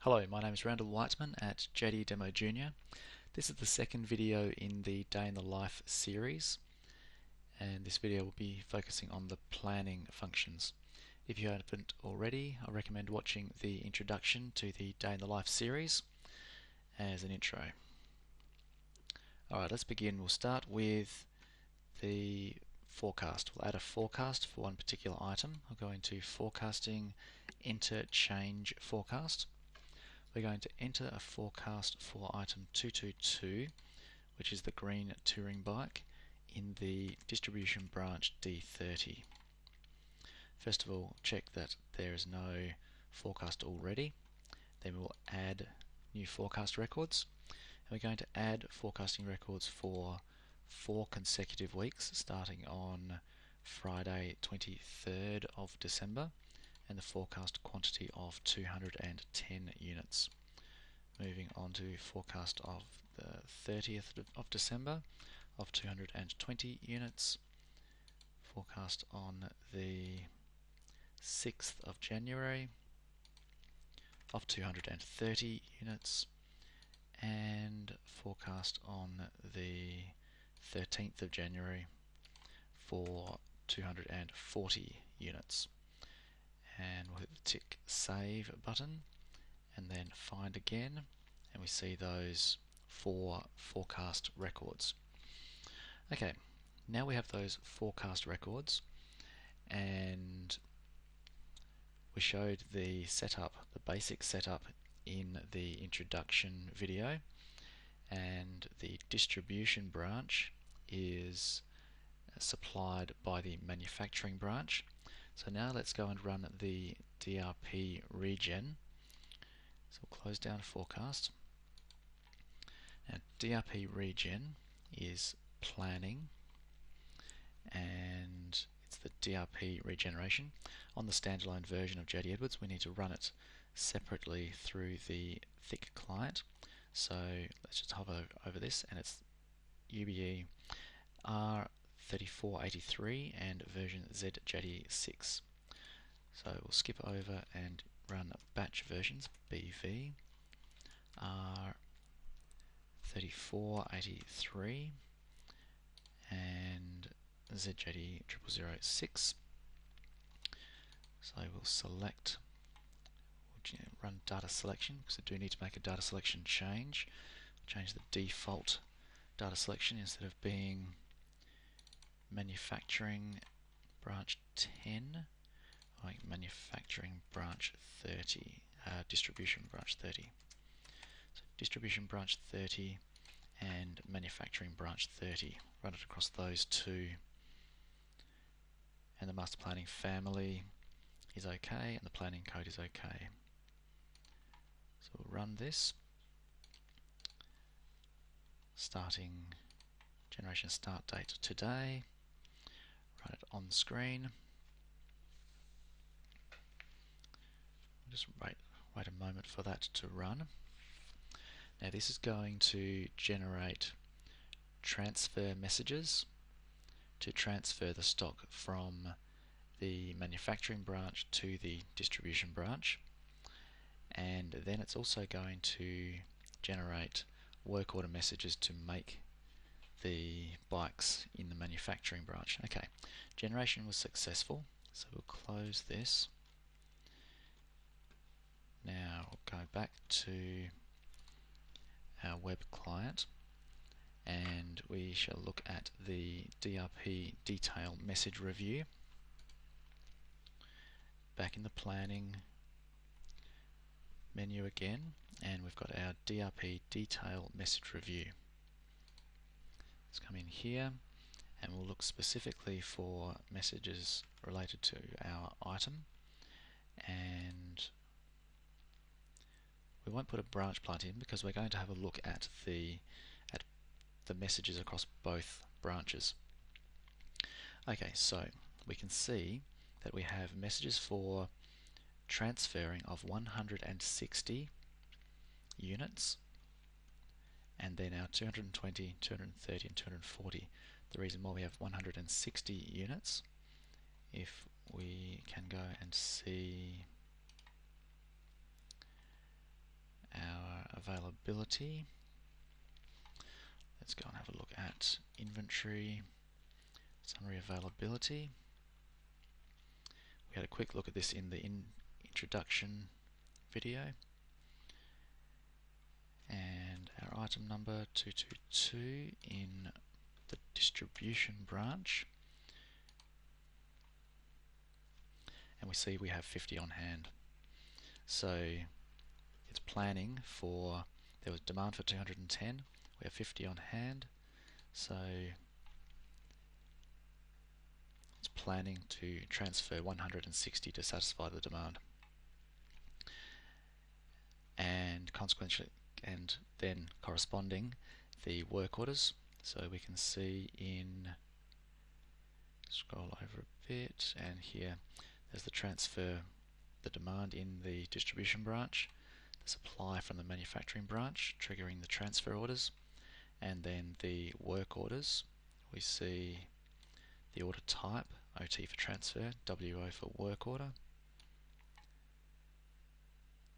Hello, my name is Randall Whiteman at JDE Demo Junior. This is the second video in the Day in the Life series, and this video will be focusing on the planning functions. If you haven't already, I recommend watching the introduction to the Day in the Life series as an intro. Alright, let's begin. We'll start with the forecast. We'll add a forecast for one particular item. I'll go into Forecasting, Enter Change Forecast. We're going to enter a forecast for item 222, which is the green touring bike, in the distribution branch D30. First of all, check that there is no forecast already. Then we'll add new forecast records. And we're going to add forecasting records for 4 consecutive weeks, starting on Friday 23rd of December, and the forecast quantity of 210 units. Moving on to forecast of the 30th of December of 220 units. Forecast on the 6th of January of 230 units. And forecast on the 13th of January for 240 units. And we'll hit the tick Save button and then Find again, and we see those 4 forecast records. Okay, now we have those forecast records, and we showed the setup, the basic setup, in the introduction video, and the distribution branch is supplied by the manufacturing branch. So now let's go and run the DRP regen. So we'll close down forecast. Now DRP regen is planning, and it's the DRP regeneration. On the standalone version of JD Edwards, we need to run it separately through the thick client. So let's just hover over this, and it's UBE R3483 and version ZJD6. So we'll skip over and run batch versions BV R3483 and ZJD0006. So we'll select, run data selection, because I do need to make a data selection change. Change the default data selection, instead of being manufacturing branch 10, like manufacturing branch 30, distribution branch 30. So distribution branch 30 and manufacturing branch 30. Run it across those two, and the master planning family is okay, and the planning code is okay. So we'll run this, starting generation start date today. Run it on screen. Just wait a moment for that to run. Now this is going to generate transfer messages to transfer the stock from the manufacturing branch to the distribution branch, and then it's also going to generate work order messages to make the bikes in the manufacturing branch. Okay, generation was successful, so we'll close this. Now we'll go back to our web client, and we shall look at the DRP detail message review. Back in the planning menu again, and we've got our DRP detail message review. Let's come in here, and we'll look specifically for messages related to our item, and we won't put a branch plant in because we're going to have a look at the messages across both branches. Okay, so we can see that we have messages for transferring of 160 units, and then our 220, 230 and 240. The reason why we have 160 units, if we can go and see availability. Let's go and have a look at inventory, summary availability. We had a quick look at this in the introduction video. And our item number 222 in the distribution branch. And we see we have 50 on hand. So it's planning for, there was demand for 210, we have 50 on hand, so it's planning to transfer 160 to satisfy the demand. And consequently, and then corresponding the work orders. So we can see in, scroll over a bit, and here there's the transfer, the demand in the distribution branch, the supply from the manufacturing branch triggering the transfer orders, and then the work orders. We see the order type, OT for transfer, WO for work order,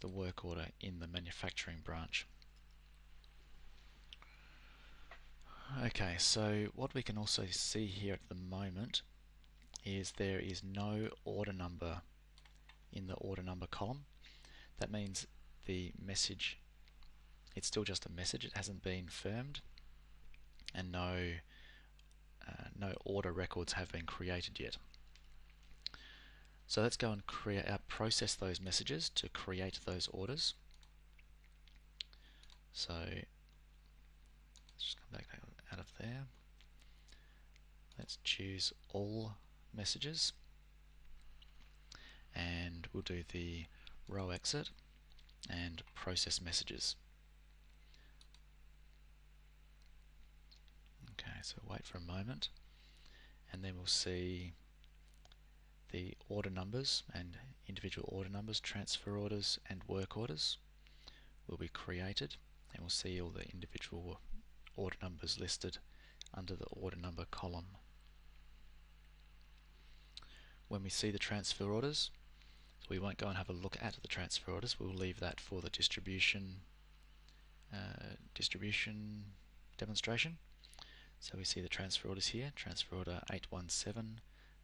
the work order in the manufacturing branch. Okay, so what we can also see here at the moment is there is no order number in the order number column. That means the message, it's still just a message, it hasn't been firmed, and no order records have been created yet. So let's go and process those messages to create those orders. So let's just come back out of there. Let's choose all messages, and we'll do the row exit and process messages. Okay, so wait for a moment, and then we'll see the order numbers and individual order numbers, transfer orders and work orders will be created, and we'll see all the individual order numbers listed under the order number column. When we see the transfer orders, so we won't go and have a look at the transfer orders, we'll leave that for the distribution demonstration. So we see the transfer orders here, transfer order 817,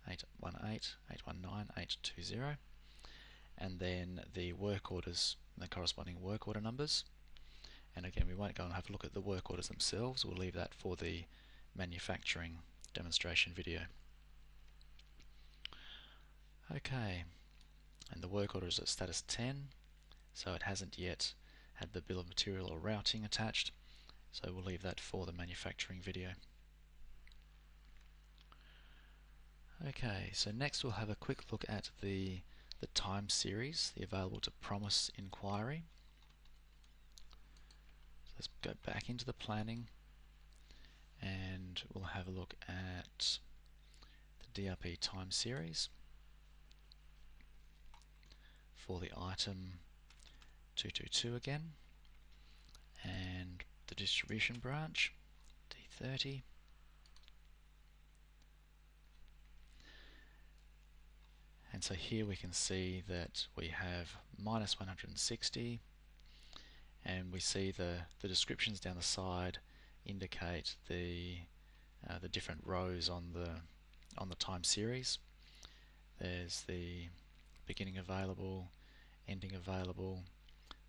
818, 819, 820, and then the work orders, the corresponding work order numbers. And again, we won't go and have a look at the work orders themselves, we'll leave that for the manufacturing demonstration video. Okay, and the work order is at status 10, so it hasn't yet had the bill of material or routing attached, so we'll leave that for the manufacturing video. Okay, so next we'll have a quick look at the time series, the available to promise inquiry. So let's go back into the planning, and we'll have a look at the DRP time series for the item 222 again, and the distribution branch D30, and so here we can see that we have minus 160, and we see the descriptions down the side indicate the different rows on the time series. There's the beginning available, ending available,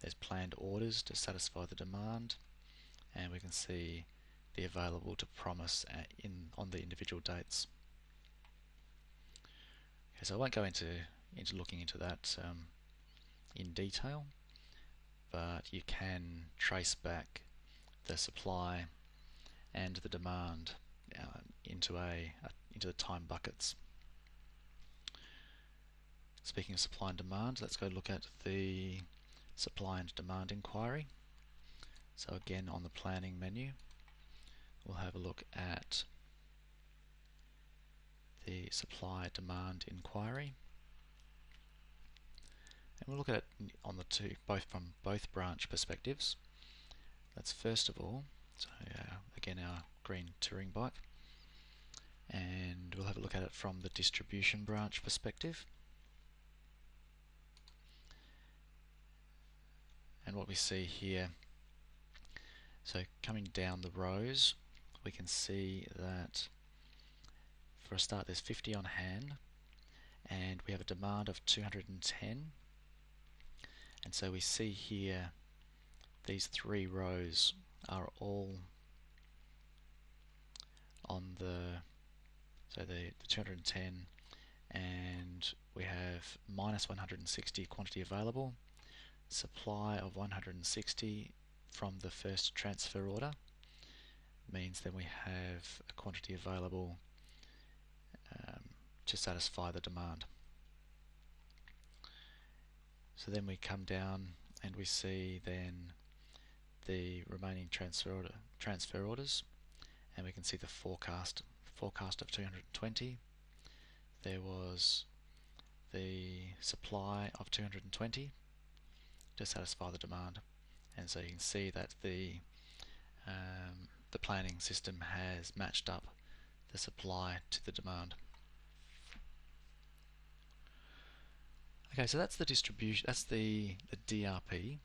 there's planned orders to satisfy the demand, and we can see the available to promise on the individual dates. Okay, so I won't go into looking into that in detail, but you can trace back the supply and the demand into the time buckets. Speaking of supply and demand, let's go look at the supply and demand inquiry. So again, on the planning menu, we'll have a look at the supply demand inquiry, and we'll look at it on from both branch perspectives. Let's first of all, so again our green touring bike, and we'll have a look at it from the distribution branch perspective. And what we see here So coming down the rows, we can see that for a start there's 50 on hand, and we have a demand of 210. And so we see here these three rows are all on the 210, and we have minus 160 quantity available, supply of 160 from the first transfer order means then we have a quantity available to satisfy the demand. So then we come down and we see then the remaining transfer orders, and we can see the forecast of 220. There was the supply of 220 to satisfy the demand, and so you can see that the planning system has matched up the supply to the demand. Okay, so that's the distribution. That's the DRP,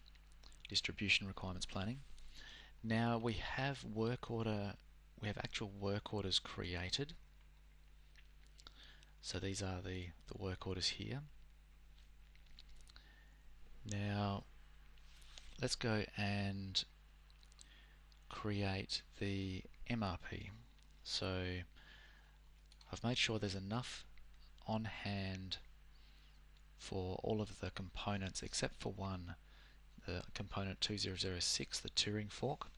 distribution requirements planning. Now we have actual work orders created. So these are the work orders here. Now let's go and create the MRP. So I've made sure there's enough on hand for all of the components except for one, the component 2006, the Turing fork.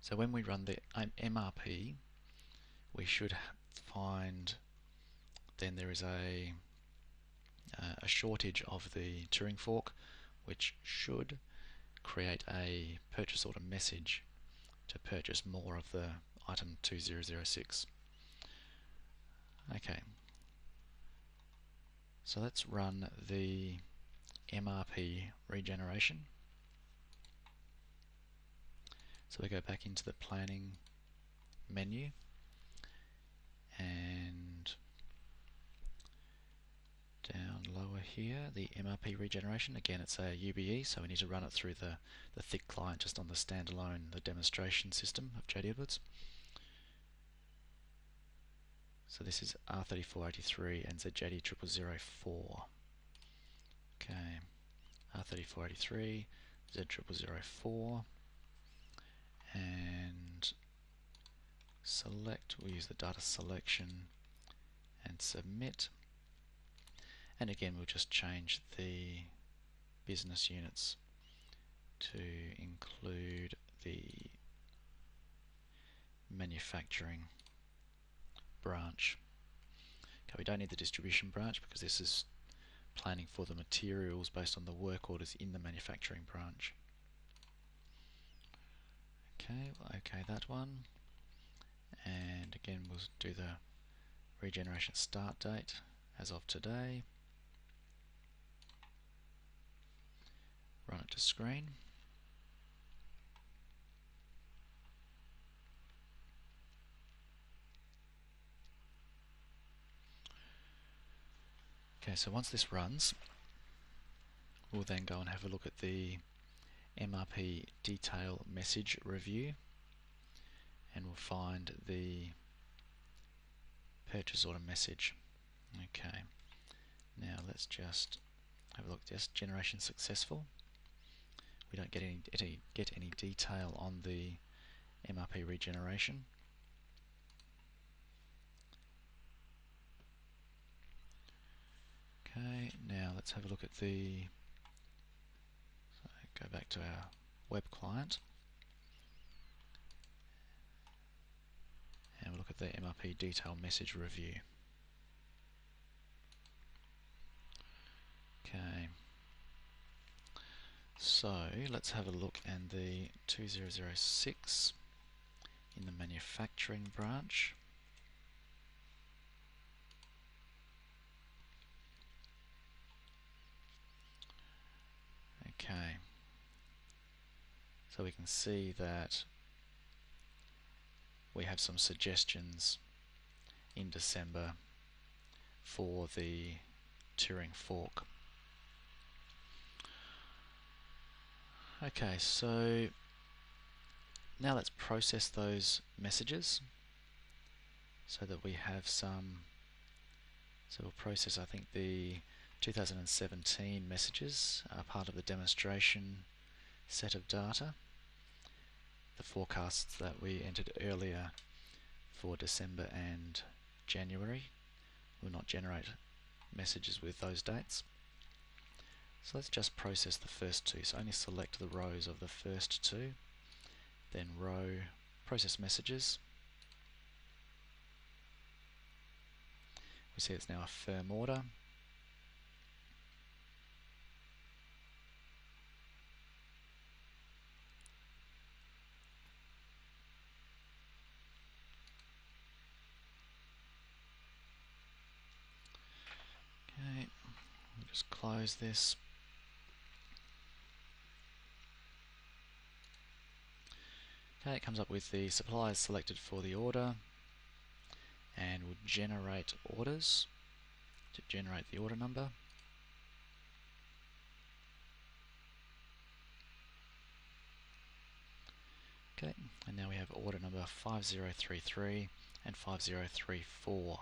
So when we run the MRP, we should find then there is a shortage of the Turing fork, which should create a purchase order message to purchase more of the item 2006. Okay, so let's run the MRP regeneration. So we go back into the planning menu and down lower here, the MRP regeneration. Again, it's a UBE, so we need to run it through the thick client just on the standalone, the demonstration system of JD Edwards. So this is R3483 and ZJD0004. Okay, R3483, Z0004, and select. We'll use the data selection and submit. And again, we'll just change the business units to include the manufacturing branch. Okay, we don't need the distribution branch because this is planning for the materials based on the work orders in the manufacturing branch. Okay, we'll OK that one. And again, we'll do the regeneration start date as of today. Run it to screen. Okay, so once this runs, we'll then go and have a look at the MRP detail message review, and we'll find the purchase order message. Okay, now let's just have a look. Just generation successful. We don't get any detail on the MRP regeneration. Okay, now let's have a look at the, so go back to our web client and we'll look at the MRP detail message review. Okay, so let's have a look at the 2006 in the manufacturing branch. Okay, so we can see that we have some suggestions in December for the Turing fork. Okay, so Now let's process those messages so that we have some. So we'll process, I think, the 2017 messages are part of the demonstration set of data. The forecasts that we entered earlier for December and January will not generate messages with those dates. So let's just process the first two. So only select the rows of the first two, then row process messages. We see it's now a firm order. Okay, we'll just close this. Okay, it comes up with the suppliers selected for the order, and we'll generate orders to generate the order number. Okay, and now we have order number 5033 and 5034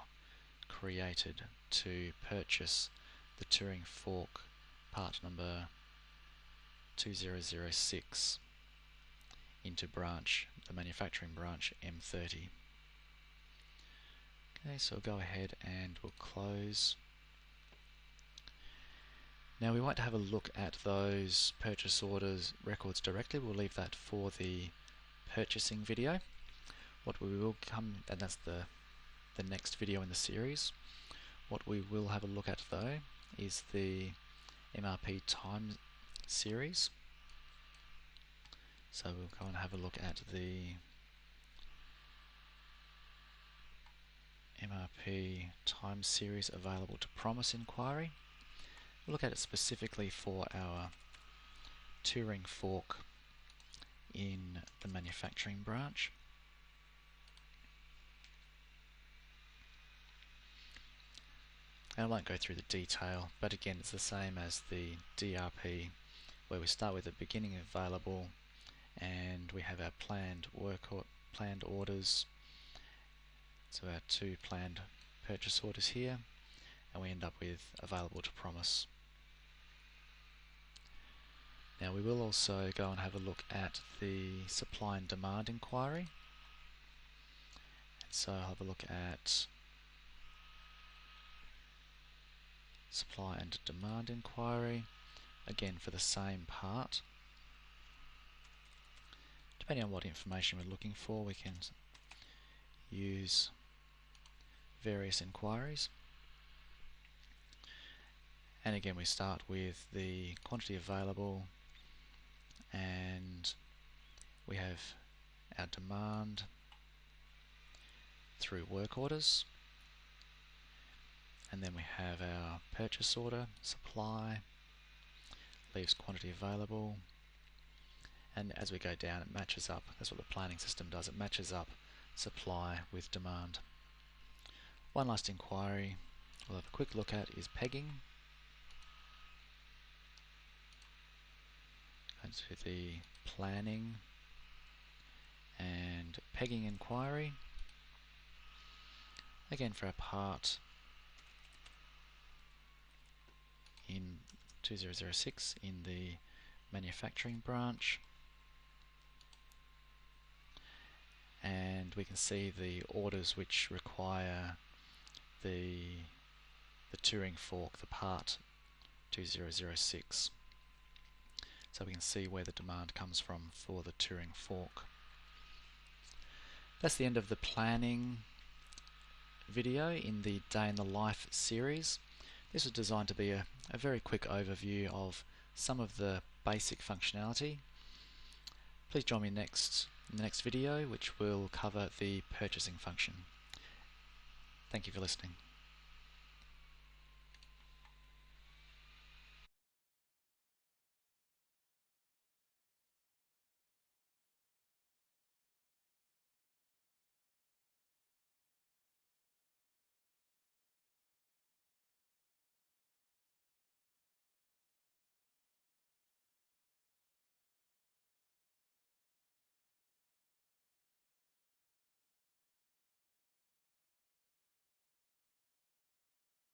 created to purchase the Touring fork part number 2006 into the manufacturing branch M30. Okay, so we'll go ahead and we'll close. Now we won't have a look at those purchase orders records directly, we'll leave that for the purchasing video. What we will come, and that's the next video in the series. What we will have a look at though is the MRP time series. So we'll go and have a look at the MRP time series available to promise inquiry. We'll look at it specifically for our Touring fork in the manufacturing branch. And I won't go through the detail, but again it's the same as the DRP, where we start with the beginning available and we have our planned orders. So our two planned purchase orders here, and we end up with available to promise. Now we will also go and have a look at the supply and demand inquiry. So I'll have a look at supply and demand inquiry, again for the same part. Depending on what information we're looking for, we can use various inquiries. And again we start with the quantity available, and we have our demand through work orders, and then we have our purchase order, supply, leaves quantity available, and as we go down it matches up. That's what the planning system does, it matches up supply with demand. One last inquiry we'll have a quick look at is pegging. Go to the planning and pegging inquiry. Again for our part in 2006 in the manufacturing branch, and we can see the orders which require the Touring fork, the part 2006. So we can see where the demand comes from for the Touring fork. That's the end of the planning video in the Day in the Life series. This was designed to be a very quick overview of some of the basic functionality. Please join me in the next video, which will cover the purchasing function. Thank you for listening.